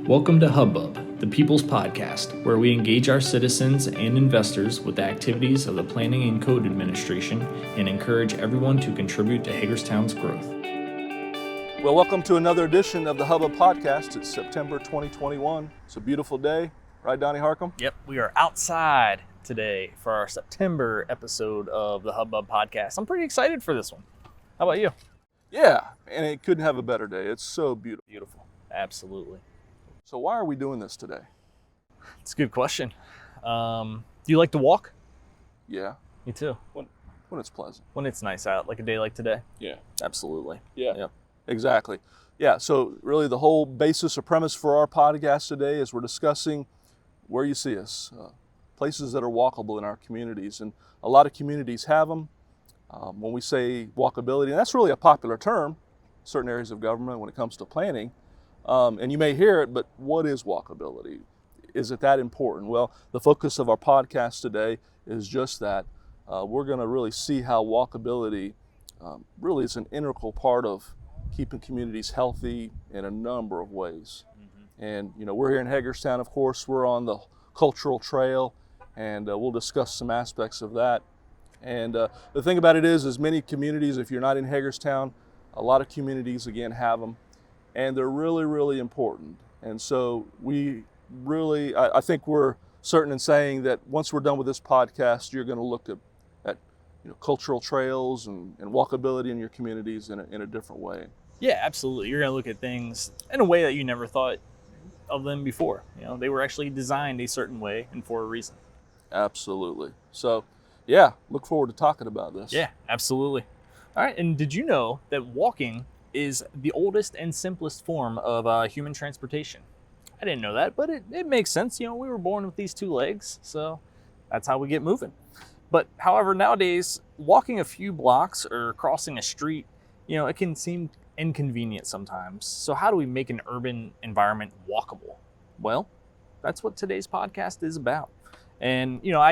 Welcome to Hub-Bub, the People's Podcast, where we engage our citizens and investors with the activities of the Planning and Code Administration and encourage everyone to contribute to Hagerstown's growth. Well, welcome to another edition of the Hub-Bub Podcast. It's September 2021. It's a beautiful day, right, Donnie Harcum? Yep, we are outside today for our September episode of the Hub-Bub Podcast. I'm pretty excited for this one. How about you? Yeah, and it couldn't have a better day. It's so beautiful. Beautiful. Absolutely. So why are we doing this today? It's a good question. Do you like to walk? Yeah. Me too. When it's pleasant. When it's nice out, like a day like today? Yeah. Absolutely. Yeah. Yep. Exactly. Yeah, so really the whole basis or premise for our podcast today is we're discussing where you see us, places that are walkable in our communities. And a lot of communities have them. When we say walkability, and that's really a popular term in certain areas of government when it comes to planning, and you may hear it, but what is walkability? Is it that important? Well, the focus of our podcast today is just that. We're going to really see how walkability really is an integral part of keeping communities healthy in a number of ways. Mm-hmm. And, you know, we're here in Hagerstown, of course. We're on the cultural trail, and we'll discuss some aspects of that. And the thing about it is many communities, if you're not in Hagerstown, a lot of communities, again, have them. And they're really, really important. And so we really, I think we're certain in saying that once we're done with this podcast, you're going to look at cultural trails and walkability in your communities in a different way. Yeah, absolutely. You're going to look at things in a way that you never thought of them before. You know, they were actually designed a certain way and for a reason. Absolutely. So, yeah, look forward to talking about this. Yeah, absolutely. All right, and did you know that walking is the oldest and simplest form of human transportation? I didn't know that, but it makes sense. You know, we were born with these two legs, so that's how we get moving. But however, nowadays, walking a few blocks or crossing a street, you know, it can seem inconvenient sometimes. So how do we make an urban environment walkable? Well, that's what today's podcast is about. And, you know,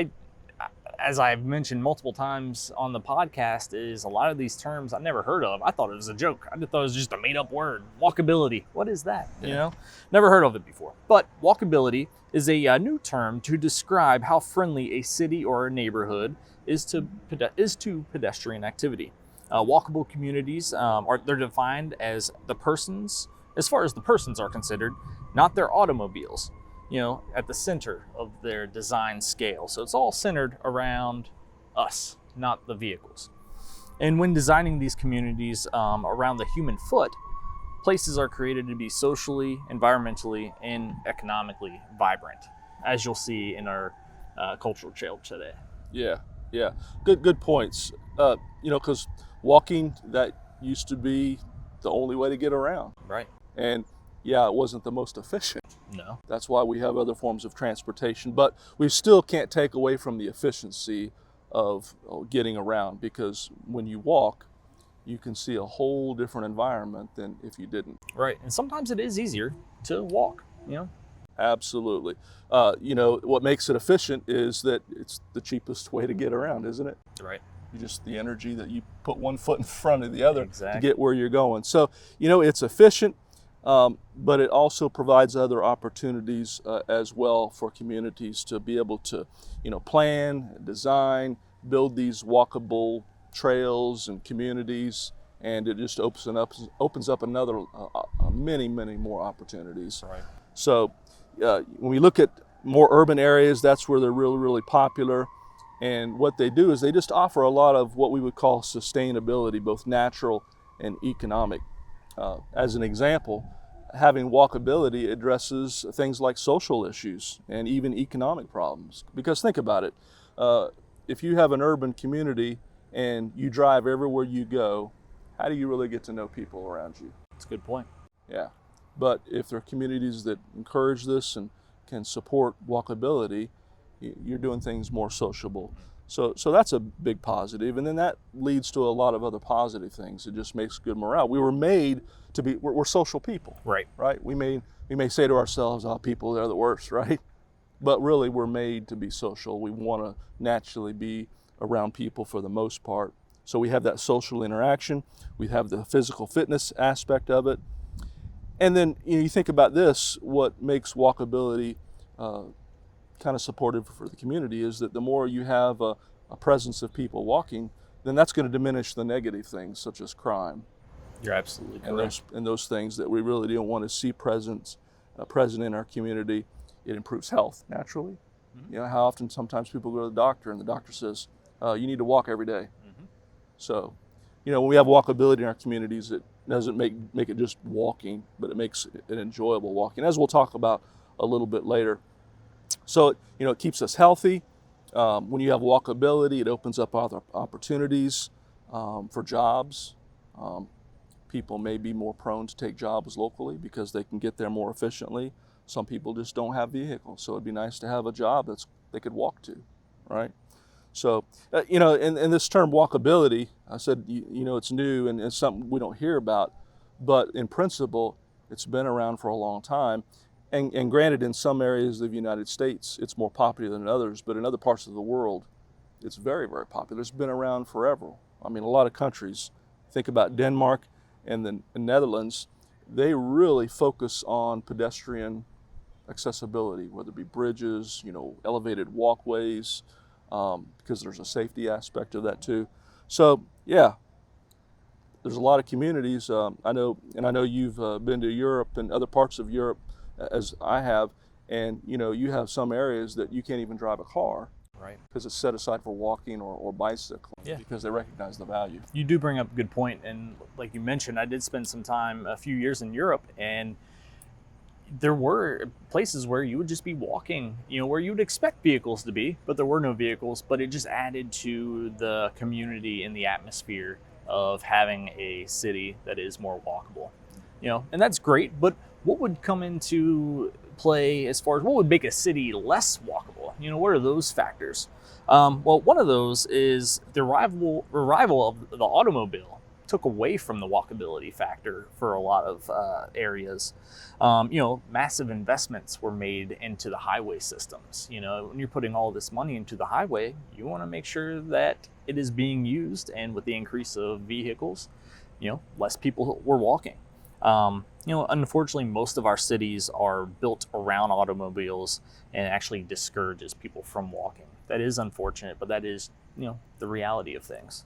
as I've mentioned multiple times on the podcast, is a lot of these terms I never heard of. I thought it was a joke. I thought it was just a made-up word. Walkability. What is that? You know, never heard of it before. But walkability is a new term to describe how friendly a city or a neighborhood is to pedestrian activity. Walkable communities they're defined as the persons, as far as the persons are considered, not their automobiles, you know, at the center of their design scale. So it's all centered around us, not the vehicles. And when designing these communities around the human foot, places are created to be socially, environmentally, and economically vibrant, as you'll see in our cultural trail today. Yeah. Good points. Because walking, that used to be the only way to get around. Right. And yeah, it wasn't the most efficient. No. That's why we have other forms of transportation, but we still can't take away from the efficiency of getting around, because when you walk, you can see a whole different environment than if you didn't. Right, and sometimes it is easier to walk, you know? Absolutely. What makes it efficient is that it's the cheapest way to get around, isn't it? Right. Just the energy that you put one foot in front of the other to get where you're going. So, it's efficient. But it also provides other opportunities as well for communities to be able to, plan, design, build these walkable trails and communities, and it just opens up another many more opportunities. Right. So when we look at more urban areas, that's where they're really popular. And what they do is they just offer a lot of what we would call sustainability, both natural and economic. As an example, having walkability addresses things like social issues and even economic problems. Because think about it, if you have an urban community and you drive everywhere you go, how do you really get to know people around you? That's a good point. Yeah, but if there are communities that encourage this and can support walkability, you're doing things more sociable. So that's a big positive, and then that leads to a lot of other positive things. It just makes good morale. We were made to be, we're social people. Right. We may say to ourselves, people, they're the worst, right? But really, we're made to be social. We want to naturally be around people for the most part. So we have that social interaction. We have the physical fitness aspect of it. And then you think about this, what makes walkability kind of supportive for the community is that the more you have a presence of people walking, then that's going to diminish the negative things such as crime. You're absolutely correct. And those things that we really don't want to see present in our community. It improves health naturally. Mm-hmm. You know, how often sometimes people go to the doctor and the doctor says, you need to walk every day. Mm-hmm. So, you know, when we have walkability in our communities, it doesn't make it just walking, but it makes it an enjoyable walking, as we'll talk about a little bit later. So, you know, it keeps us healthy. When you have walkability, it opens up other opportunities for jobs. People may be more prone to take jobs locally because they can get there more efficiently. Some people just don't have vehicles, so it'd be nice to have a job they could walk to, right? So, you know, and this term walkability, I said, you know, it's new and it's something we don't hear about, but in principle, it's been around for a long time. And granted, in some areas of the United States, it's more popular than others, but in other parts of the world, it's very, very popular. It's been around forever. I mean, a lot of countries, think about Denmark and the Netherlands, they really focus on pedestrian accessibility, whether it be bridges, you know, elevated walkways, because there's a safety aspect of that too. So, yeah, there's a lot of communities. I know you've been to Europe and other parts of Europe, as I have, and you know, you have some areas that you can't even drive a car, right? Because it's set aside for walking or bicycling, yeah, because they recognize the value. You do bring up a good point, and like you mentioned, I did spend some time, a few years in Europe, and there were places where you would just be walking, you know, where you would expect vehicles to be, but there were no vehicles, but it just added to the community and the atmosphere of having a city that is more walkable, you know, and that's great. But what would come into play as far as what would make a city less walkable? You know, what are those factors? Well, one of those is the arrival of the automobile took away from the walkability factor for a lot of areas. You know, massive investments were made into the highway systems. You know, when you're putting all this money into the highway, you want to make sure that it is being used, and with the increase of vehicles, you know, less people were walking. You know, unfortunately, most of our cities are built around automobiles and actually discourages people from walking. That is unfortunate, but that is, you know, the reality of things.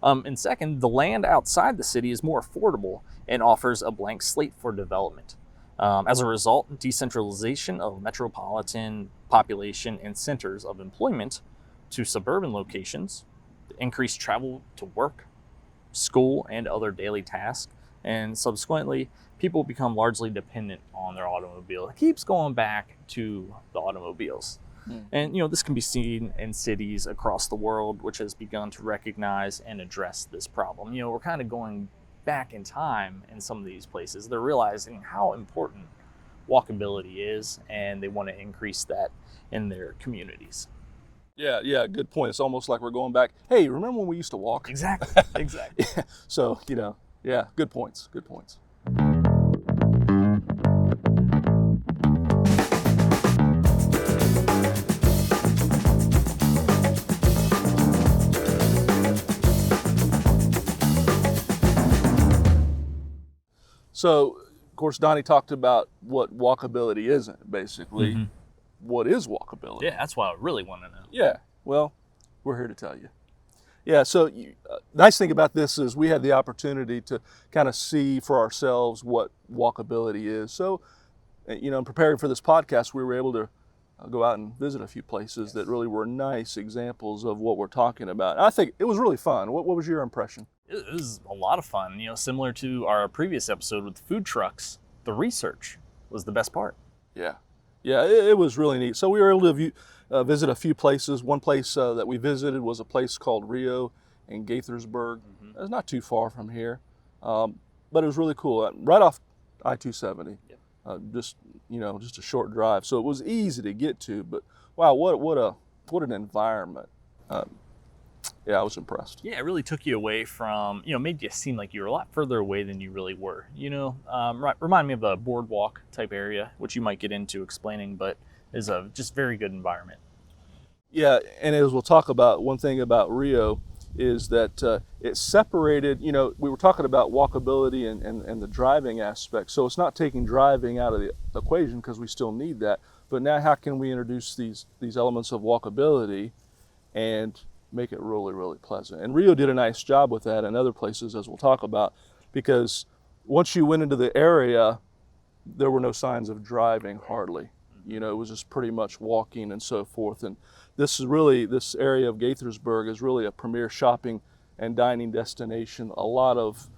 And second, the land outside the city is more affordable and offers a blank slate for development. As a result, decentralization of metropolitan population and centers of employment to suburban locations, increased travel to work, school, and other daily tasks, and subsequently, people become largely dependent on their automobile. It keeps going back to the automobiles. And, you know, this can be seen in cities across the world, which has begun to recognize and address this problem. You know, we're kind of going back in time in some of these places. They're realizing how important walkability is, and they want to increase that in their communities. Yeah, good point. It's almost like we're going back. Hey, remember when we used to walk? Exactly. Yeah. So, you know, yeah, good points. So, of course, Donnie talked about what walkability isn't, basically. Mm-hmm. What is walkability? Yeah, that's what I really want to know. Yeah, well, we're here to tell you. Yeah, so nice thing about this is we had the opportunity to kind of see for ourselves what walkability is. So, you know, in preparing for this podcast, we were able to go out and visit a few places that really were nice examples of what we're talking about. And I think it was really fun. What was your impression? It was a lot of fun. You know, similar to our previous episode with food trucks, the research was the best part. Yeah, it was really neat. So we were able to visit a few places. One place that we visited was a place called Rio in Gaithersburg. Mm-hmm. It's not too far from here, but it was really cool. Right off I-270, just a short drive. So it was easy to get to. But wow, what an environment! Yeah, I was impressed. Yeah, it really took you away from, you know, made you seem like you were a lot further away than you really were. You know, remind me of a boardwalk type area, which you might get into explaining, but is a just very good environment. Yeah, and as we'll talk about, one thing about Rio is that it separated, we were talking about walkability and the driving aspect. So it's not taking driving out of the equation because we still need that. But now how can we introduce these elements of walkability and make it really, really pleasant? And Rio did a nice job with that, and other places, as we'll talk about, because once you went into the area, there were no signs of driving hardly. It was just pretty much walking and so forth. And this area of Gaithersburg is really a premier shopping and dining destination. A lot of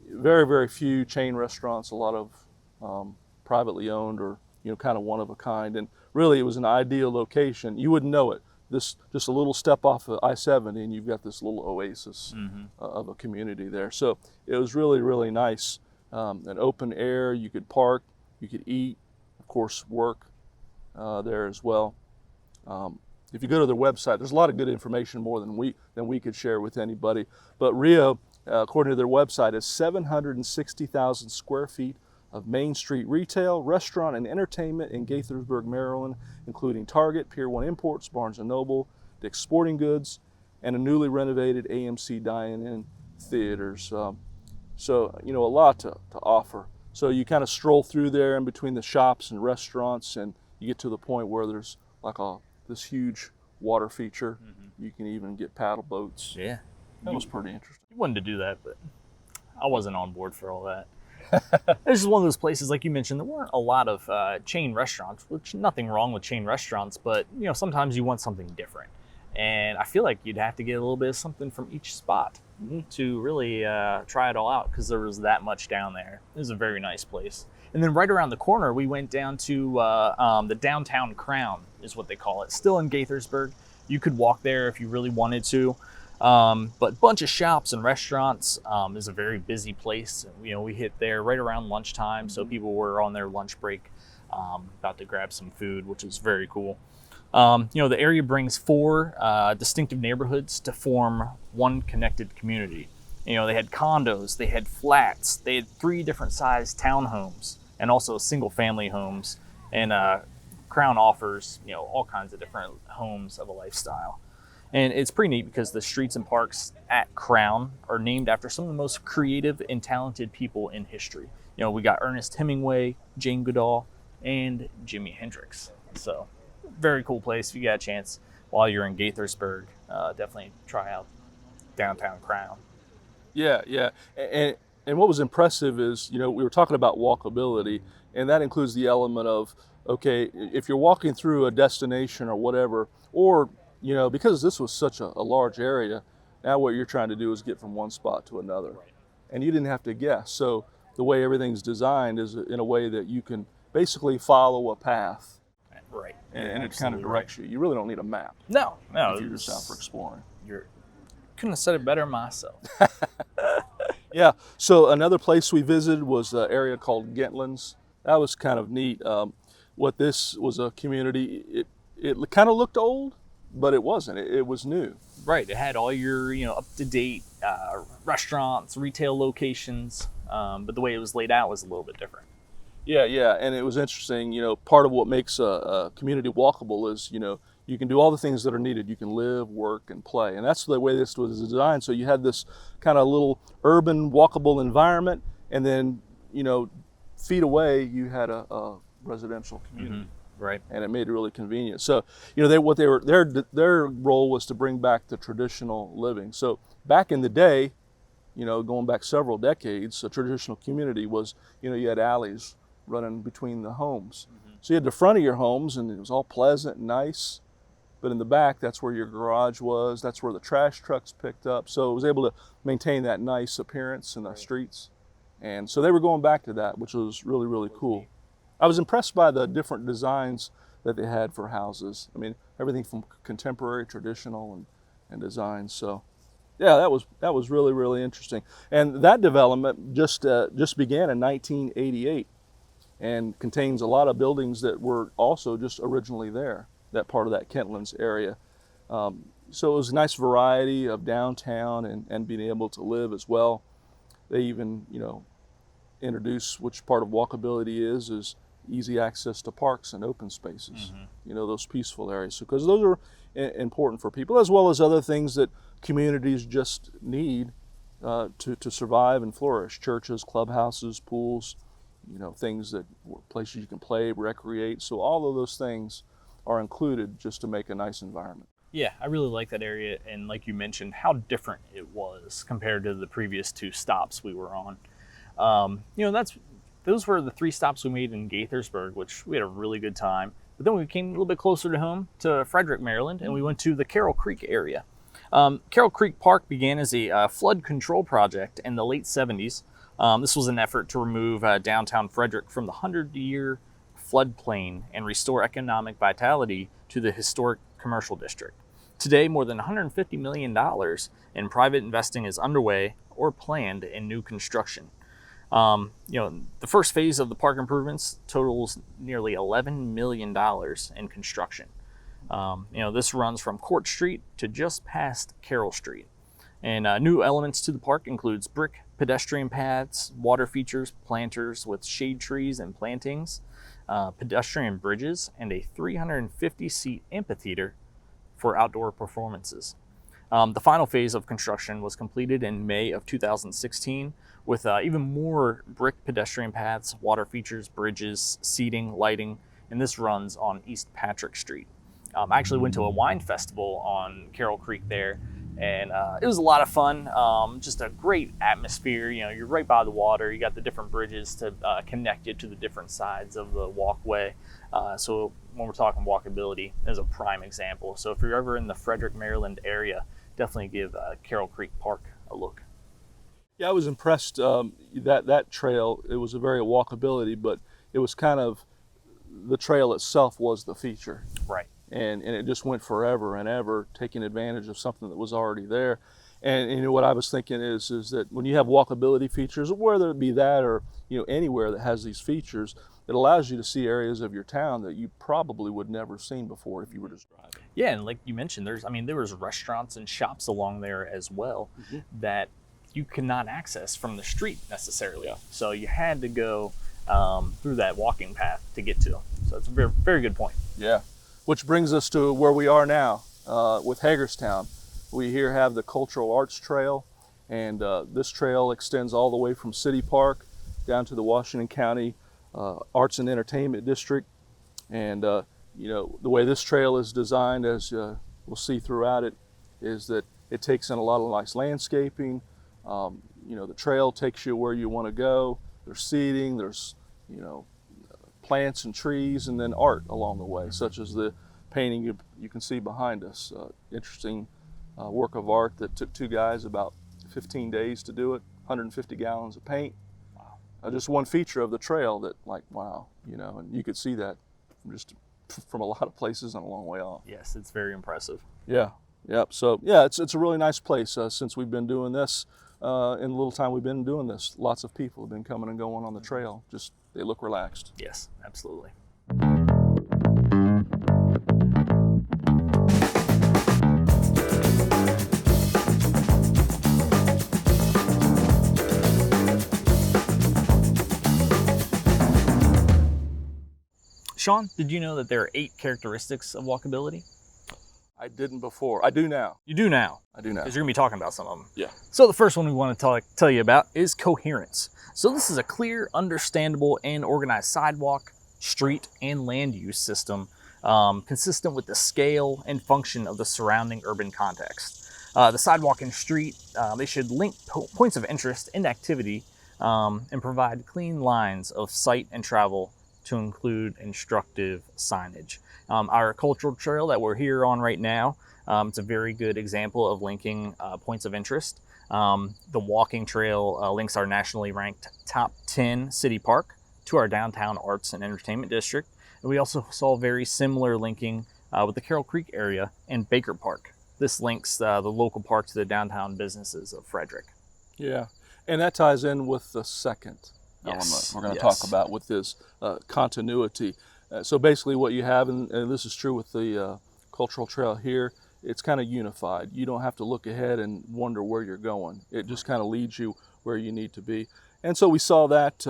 very, very few chain restaurants, a lot of privately owned or kind of one of a kind. And really, it was an ideal location. You wouldn't know it. Just a little step off of I-70, and you've got this little oasis of a community there. So it was really, really nice. An open air, you could park, you could eat, of course, work there as well. If you go to their website, there's a lot of good information, more than we could share with anybody. But Rio, according to their website, is 760,000 square feet of Main Street retail, restaurant, and entertainment in Gaithersburg, Maryland, including Target, Pier 1 Imports, Barnes & Noble, Dick's Sporting Goods, and a newly renovated AMC Dine-In theaters. So, a lot to offer. So you kind of stroll through there in between the shops and restaurants, and you get to the point where there's like this huge water feature. You can even get paddle boats. Yeah. That was pretty interesting. You wanted to do that, but I wasn't on board for all that. This is one of those places, like you mentioned, there weren't a lot of chain restaurants, which nothing wrong with chain restaurants, but sometimes you want something different. And I feel like you'd have to get a little bit of something from each spot to really try it all out, because there was that much down there. It was a very nice place. And then right around the corner, we went down to the Downtown Crown, is what they call it. Still in Gaithersburg. You could walk there if you really wanted to. But bunch of shops and restaurants. Is a very busy place. We hit there right around lunchtime, so people were on their lunch break, about to grab some food, which is very cool. The area brings 4 distinctive neighborhoods to form one connected community. They had condos, they had flats, they had 3 different sized townhomes, and also single family homes. And Crown offers, all kinds of different homes of a lifestyle. And it's pretty neat because the streets and parks at Crown are named after some of the most creative and talented people in history. We got Ernest Hemingway, Jane Goodall, and Jimi Hendrix. So very cool place. If you got a chance while you're in Gaithersburg, definitely try out Downtown Crown. Yeah. And what was impressive is, we were talking about walkability, and that includes the element of, okay, if you're walking through a destination or whatever, or because this was such a large area, now what you're trying to do is get from one spot to another. Right. And you didn't have to guess. So the way everything's designed is in a way that you can basically follow a path. Right. And it kind of directs you. You really don't need a map. No. If you're just out for exploring. Couldn't have said it better myself. Yeah. So another place we visited was an area called Gentlands. That was kind of neat. What this was a community, it kind of looked old, but it wasn't. It was new. Right. It had all your, up-to-date restaurants, retail locations, but the way it was laid out was a little bit different. Yeah. And it was interesting, part of what makes a community walkable is, you can do all the things that are needed. You can live, work, and play. And that's the way this was designed. So you had this kind of little urban walkable environment, and then, feet away, you had a residential community. Right. And it made it really convenient. So, their role was to bring back the traditional living. So back in the day, going back several decades, a traditional community was, you had alleys running between the homes. So you had the front of your homes, and it was all pleasant and nice. But in the back, that's where your garage was. That's where the trash trucks picked up. So it was able to maintain that nice appearance in the streets. And so they were going back to that, which was really, really cool. I was impressed by the different designs that they had for houses. I mean, everything from contemporary, traditional, and design. So, yeah, that was really, really interesting. And that development just began in 1988, and contains a lot of buildings that were also just originally there, that part of that Kentlands area. So it was a nice variety of downtown and being able to live as well. They even, introduce which part of walkability is easy access to parks and open spaces, those peaceful areas. Because those are important for people, as well as other things that communities just need to survive and flourish. Churches, clubhouses, pools, things places you can play, recreate. So all of those things are included just to make a nice environment. Yeah, I really like that area, and like you mentioned, how different it was compared to the previous 2 stops we were on. Those were the 3 stops we made in Gaithersburg, which we had a really good time. But then we came a little bit closer to home, to Frederick, Maryland, and we went to the Carroll Creek area. Carroll Creek Park began as a flood control project in the late 70s. This was an effort to remove downtown Frederick from the 100-year floodplain and restore economic vitality to the historic commercial district. Today, more than $150 million in private investing is underway or planned in new construction. The first phase of the park improvements totals nearly $11 million in construction. This runs from Court Street to just past Carroll Street. And new elements to the park includes brick pedestrian paths, water features, planters with shade trees and plantings, pedestrian bridges, and a 350-seat amphitheater for outdoor performances. The final phase of construction was completed in May of 2016 with even more brick pedestrian paths, water features, bridges, seating, lighting, and this runs on East Patrick Street. I actually went to a wine festival on Carroll Creek there, and it was a lot of fun. Just a great atmosphere. You're right by the water. You got the different bridges to connect you to the different sides of the walkway. So when we're talking walkability, there's a prime example. So if you're ever in the Frederick, Maryland area, definitely give Carroll Creek Park a look. Yeah, I was impressed that trail. It was a very walkability, but it was kind of the trail itself was the feature. Right. And it just went forever and ever, taking advantage of something that was already there. And what I was thinking is that when you have walkability features, whether it be that or anywhere that has these features, it allows you to see areas of your town that you probably would never have seen before if you were just driving. Yeah, and like you mentioned, there was restaurants and shops along there as well that you cannot access from the street necessarily. So you had to go through that walking path to get to them. So it's a very, very good point. Yeah. Which brings us to where we are now with Hagerstown. We here have the Cultural Arts Trail, and this trail extends all the way from City Park down to the Washington County Arts and Entertainment District. And the way this trail is designed, as we'll see throughout it, is that it takes in a lot of nice landscaping. The trail takes you where you want to go. There's seating, there's plants and trees, and then art along the way, such as the painting you can see behind us. Interesting work of art that took 2 guys about 15 days to do it, 150 gallons of paint. Wow. Just one feature of the trail that, and you could see that from a lot of places and a long way off. Yes, it's very impressive. Yeah. Yep. So yeah, it's a really nice place since we've been doing this. In the little time we've been doing this, lots of people have been coming and going on the trail. Just they look relaxed. Yes, absolutely. Sean, did you know that there are 8 characteristics of walkability? I didn't before. I do now. You do now. I do now. Because you're going to be talking about some of them. Yeah. So the first one we want to tell you about is coherence. So this is a clear, understandable, and organized sidewalk, street, and land use system consistent with the scale and function of the surrounding urban context. The sidewalk and street, they should link points of interest and activity and provide clean lines of sight and travel to include instructive signage. Our cultural trail that we're here on right now, it's a very good example of linking points of interest. The walking trail links our nationally ranked top 10 city park to our downtown arts and entertainment district. And we also saw very similar linking with the Carroll Creek area and Baker Park. This links the local park to the downtown businesses of Frederick. Yeah, and that ties in with the second element we're going to talk about with this continuity. So basically what you have, and this is true with the cultural trail here, it's kind of unified. You don't have to look ahead and wonder where you're going. It just kind of leads you where you need to be. And so we saw that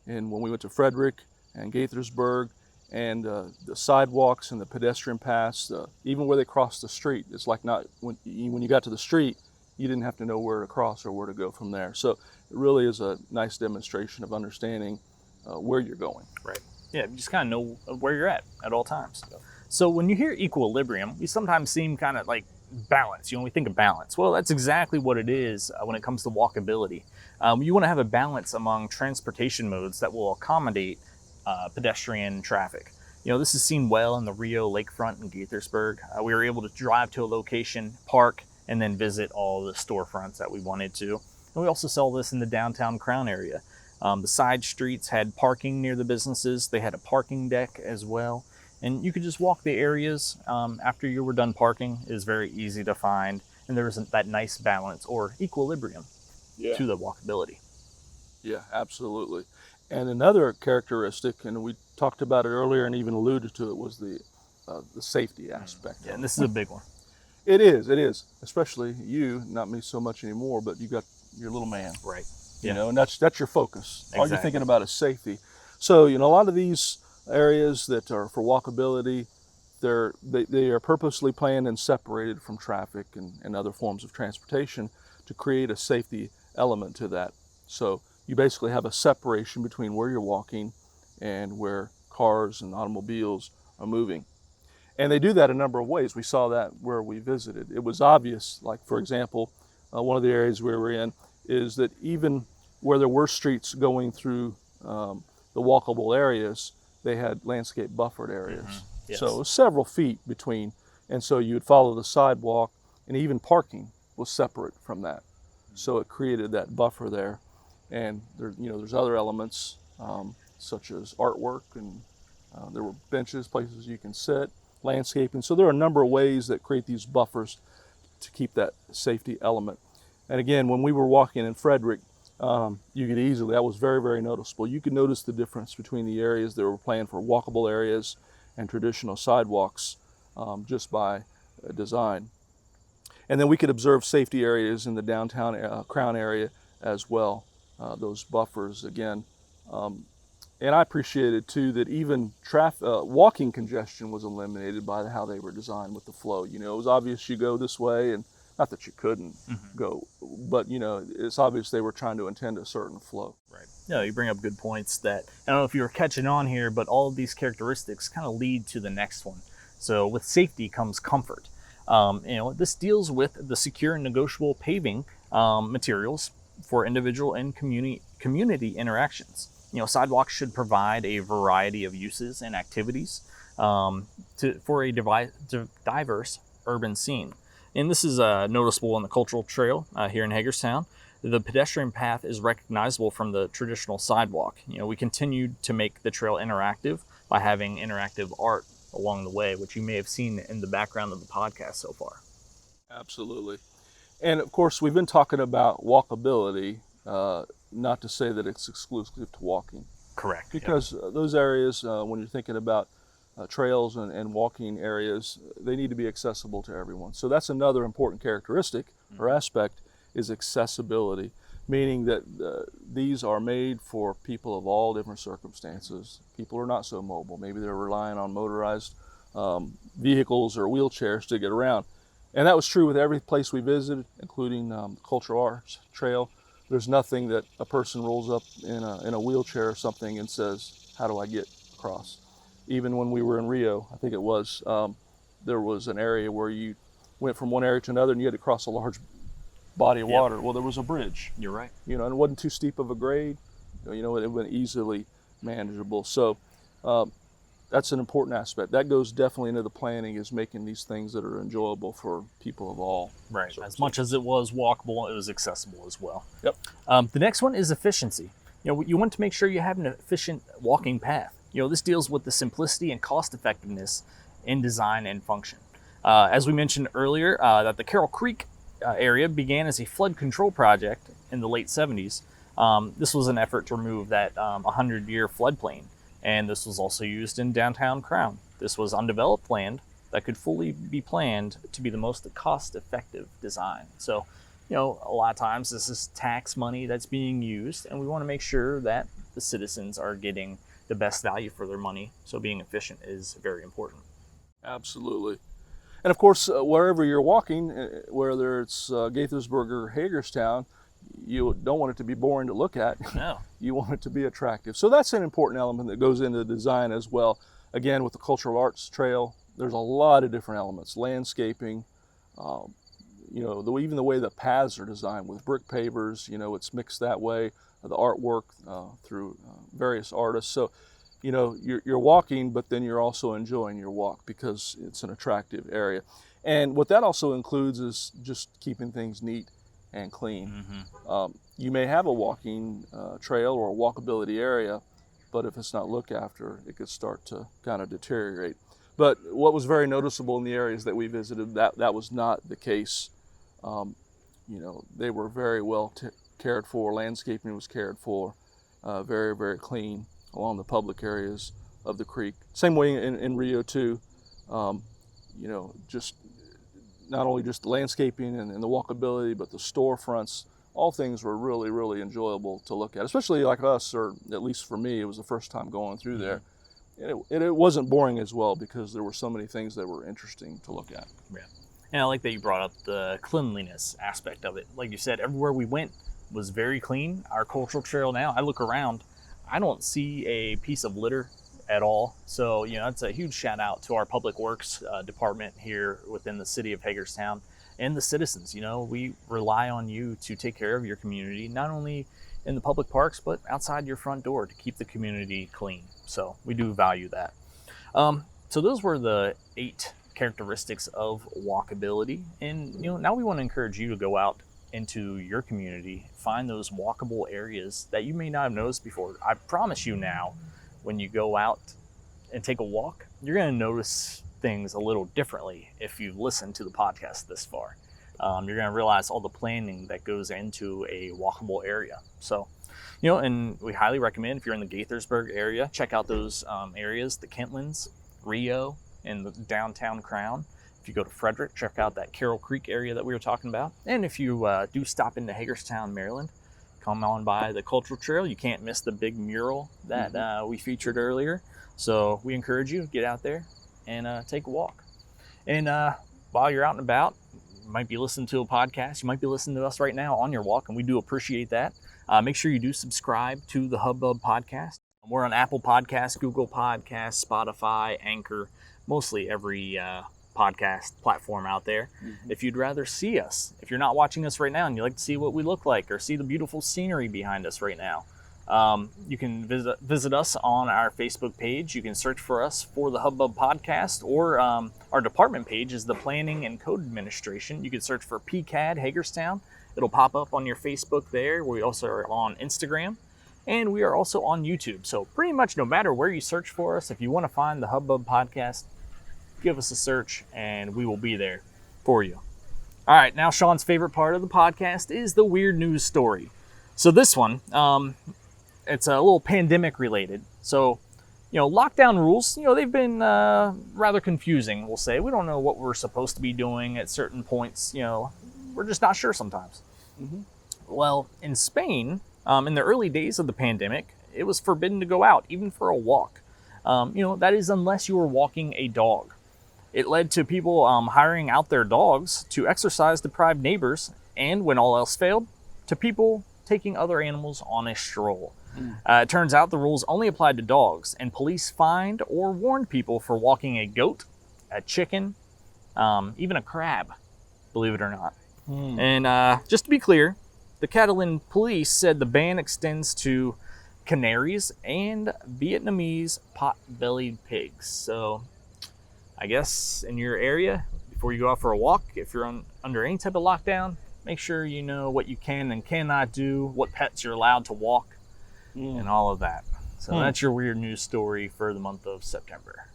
when we went to Frederick, and Gaithersburg, and the sidewalks and the pedestrian paths, even where they cross the street. It's like not when you got to the street, you didn't have to know where to cross or where to go from there. So it really is a nice demonstration of understanding where you're going. Right. Yeah, you just kind of know where you're at all times. So when you hear equilibrium, you sometimes seem kind of like balance. We think of balance. Well, that's exactly what it is when it comes to walkability. You want to have a balance among transportation modes that will accommodate pedestrian traffic. This is seen well in the Rio lakefront in Gaithersburg. We were able to drive to a location, park, and then visit all the storefronts that we wanted to. And we also saw this in the downtown Crown area. The side streets had parking near the businesses. They had a parking deck as well. And you could just walk the areas after you were done parking. It was very easy to find. And there was that nice balance or equilibrium to the walkability. Yeah, absolutely. And another characteristic, and we talked about it earlier and even alluded to it, was the safety aspect. Yeah, and this is a big one. It is, especially you, not me so much anymore, but you got your little man. Right. And that's your focus. Exactly. All you're thinking about is safety. So, a lot of these areas that are for walkability, they are purposely planned and separated from traffic and other forms of transportation to create a safety element to that. So you basically have a separation between where you're walking and where cars and automobiles are moving. And they do that a number of ways. We saw that where we visited. It was obvious, like for example, one of the areas we were in is that even where there were streets going through the walkable areas, they had landscape buffered areas. Mm-hmm. Yes. So it was several feet between, and so you would follow the sidewalk, and even parking was separate from that. So it created that buffer there. And there's other elements such as artwork, and there were benches, places you can sit, landscaping. So there are a number of ways that create these buffers to keep that safety element. And again, when we were walking in Frederick, you could easily, that was very, very noticeable. You could notice the difference between the areas that were planned for walkable areas and traditional sidewalks just by design. And then we could observe safety areas in the downtown Crown area as well, those buffers again. And I appreciated too that even walking congestion was eliminated by how they were designed with the flow. It was obvious you go this way, and not that you couldn't go, but it's obvious they were trying to intend a certain flow. Right. Yeah, you bring up good points that, I don't know if you were catching on here, but all of these characteristics kind of lead to the next one. So with safety comes comfort. This deals with the secure and negotiable paving materials for individual and community interactions. Sidewalks should provide a variety of uses and activities for a diverse urban scene. And this is noticeable on the cultural trail here in Hagerstown. The pedestrian path is recognizable from the traditional sidewalk. We continued to make the trail interactive by having interactive art along the way, which you may have seen in the background of the podcast so far. Absolutely. And of course, we've been talking about walkability, not to say that it's exclusive to walking. Correct. Because those areas, when you're thinking about trails and walking areas, they need to be accessible to everyone. So that's another important characteristic or aspect is accessibility, meaning that these are made for people of all different circumstances. People are not so mobile. Maybe they're relying on motorized vehicles or wheelchairs to get around. And that was true with every place we visited, including Cultural Arts Trail. There's nothing that a person rolls up in a wheelchair or something and says, how do I get across? Even when we were in Rio, I think it was, there was an area where you went from one area to another and you had to cross a large body of water. Well, there was a bridge. You're right. And it wasn't too steep of a grade. It was easily manageable. So that's an important aspect. That goes definitely into the planning, is making these things that are enjoyable for people of all. Right. As much as it was walkable, it was accessible as well. Yep. The next one is efficiency. You want to make sure you have an efficient walking path. This deals with the simplicity and cost effectiveness in design and function. As we mentioned earlier, that the Carroll Creek area began as a flood control project in the late 70s. This was an effort to remove that 100-year floodplain, and this was also used in downtown Crown. This was undeveloped land that could fully be planned to be the most cost-effective design. So, a lot of times this is tax money that's being used, and we want to make sure that the citizens are getting the best value for their money. So being efficient is very important. Absolutely. And of course, wherever you're walking, whether it's Gaithersburg or Hagerstown, you don't want it to be boring to look at. No. You want it to be attractive. So that's an important element that goes into the design as well. Again, with the Cultural Arts Trail, there's a lot of different elements. Landscaping, even the way the paths are designed with brick pavers, it's mixed that way. The artwork through various artists. So, you're walking, but then you're also enjoying your walk because it's an attractive area. And what that also includes is just keeping things neat and clean. Mm-hmm. You may have a walking trail or a walkability area, but if it's not looked after, it could start to kind of deteriorate. But what was very noticeable in the areas that we visited, that was not the case. They were very well cared for. Landscaping was cared for, very, very clean along the public areas of the creek. Same way in Rio too. Just not only just the landscaping and the walkability, but the storefronts. All things were really, really enjoyable to look at, especially like us, or at least for me, it was the first time going through there. It wasn't boring as well because there were so many things that were interesting to look at. Yeah. And I like that you brought up the cleanliness aspect of it. Like you said, everywhere we went was very clean. Our cultural trail now, I look around, I don't see a piece of litter at all. So, it's a huge shout out to our public works department here within the city of Hagerstown and the citizens. We rely on you to take care of your community, not only in the public parks, but outside your front door to keep the community clean. So we do value that. So those were the 8 characteristics of walkability. And, now we want to encourage you to go out into your community, find those walkable areas that you may not have noticed before. I promise you now, when you go out and take a walk, you're going to notice things a little differently if you've listened to the podcast this far. You're going to realize all the planning that goes into a walkable area. So, and we highly recommend if you're in the Gaithersburg area, check out those areas, the Kentlands, Rio, and the downtown Crown. If you go to Frederick, check out that Carroll Creek area that we were talking about. And if you do stop into Hagerstown, Maryland, come on by the Cultural Trail. You can't miss the big mural that we featured earlier. So we encourage you to get out there and take a walk. And while you're out and about, you might be listening to a podcast. You might be listening to us right now on your walk, and we do appreciate that. Make sure you do subscribe to the Hub-Bub Podcast. We're on Apple Podcasts, Google Podcasts, Spotify, Anchor, mostly every podcast platform out there. If you'd rather see us, if you're not watching us right now and you'd like to see what we look like or see the beautiful scenery behind us right now, you can visit us on our Facebook page. You can search for us for the Hub-Bub Podcast, or our department page is the Planning and Code Administration. You can search for PCAD Hagerstown. It'll pop up on your Facebook there. We also are on Instagram, and we are also on YouTube. So pretty much no matter where you search for us, if you want to find the Hub-Bub Podcast, give us a search and we will be there for you. All right, now Sean's favorite part of the podcast is the weird news story. So this one, it's a little pandemic related. So, lockdown rules, they've been rather confusing, we'll say. We don't know what we're supposed to be doing at certain points. We're just not sure sometimes. Well, in Spain, in the early days of the pandemic, it was forbidden to go out, even for a walk. That is unless you were walking a dog. It led to people hiring out their dogs to exercise deprived neighbors, and when all else failed, to people taking other animals on a stroll. It turns out the rules only applied to dogs, and police fined or warned people for walking a goat, a chicken, even a crab, believe it or not. And just to be clear, the Catalan police said the ban extends to canaries and Vietnamese pot-bellied pigs. So I guess in your area, before you go out for a walk, if you're under any type of lockdown, make sure you know what you can and cannot do, what pets you're allowed to walk, and all of that. So that's your weird news story for the month of September.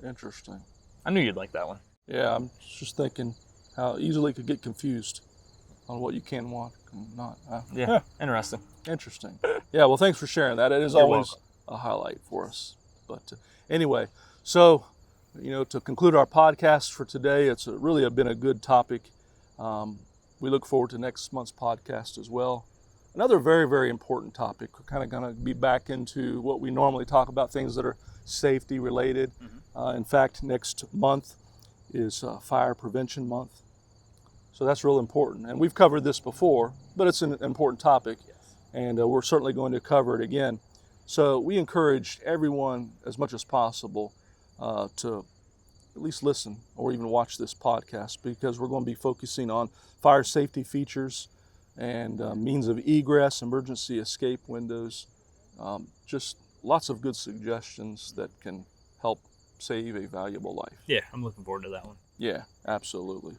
Interesting. I knew you'd like that one. Yeah, I'm just thinking how easily it could get confused on what you can walk and not. Yeah, interesting. Interesting. Yeah, well, thanks for sharing that. It is You're always welcome. A highlight for us. But anyway, so, to conclude our podcast for today, it's really been a good topic. We look forward to next month's podcast as well. Another very, very important topic. We're kind of going to be back into what we normally talk about, things that are safety related. In fact, next month is Fire Prevention Month. So that's real important. And we've covered this before, but it's an important topic. Yes. And we're certainly going to cover it again. So we encourage everyone as much as possible to at least listen or even watch this podcast, because we're going to be focusing on fire safety features and means of egress, emergency escape windows, just lots of good suggestions that can help save a valuable life. Yeah, I'm looking forward to that one. Yeah, absolutely.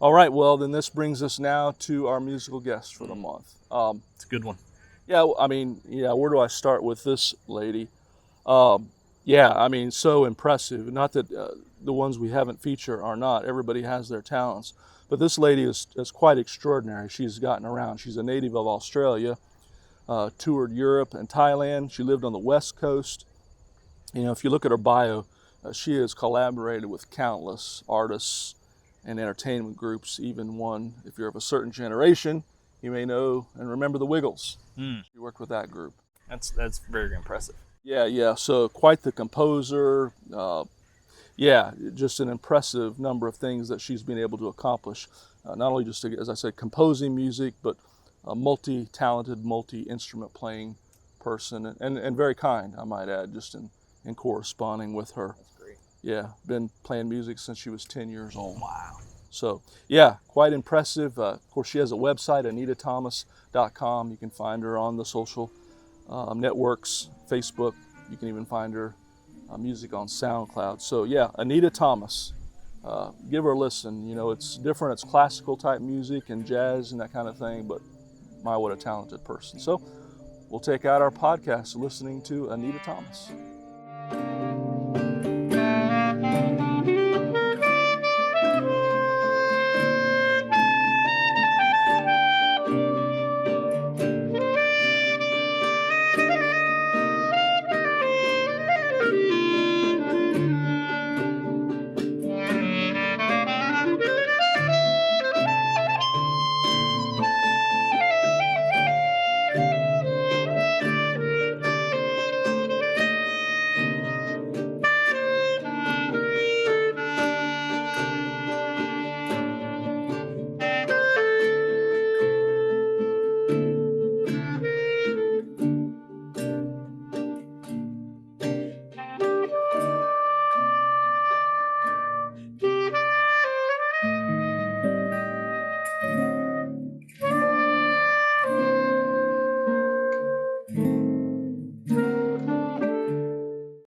All right, well, then this brings us now to our musical guest for the month. It's a good one. Yeah, I mean, where do I start with this lady? So impressive. Not that the ones we haven't featured are not. Everybody has their talents. But this lady is quite extraordinary. She's gotten around. She's a native of Australia, toured Europe and Thailand. She lived on the West Coast. If you look at her bio, she has collaborated with countless artists and entertainment groups, even one, if you're of a certain generation, you may know and remember the Wiggles. She worked with that group. That's very impressive. Yeah. So quite the composer. Just an impressive number of things that she's been able to accomplish. Not only just, as I said, composing music, but a multi-talented, multi-instrument playing person, and very kind, I might add, just in corresponding with her. That's great. Yeah, been playing music since she was 10 years old. Wow. So, yeah, quite impressive. Of course, she has a website, AnitaThomas.com. You can find her on the social networks, Facebook. You can even find her music on SoundCloud. So, yeah, Anita Thomas. Give her a listen. It's different. It's classical type music and jazz and that kind of thing, but my, what a talented person. So, we'll take out our podcast listening to Anita Thomas.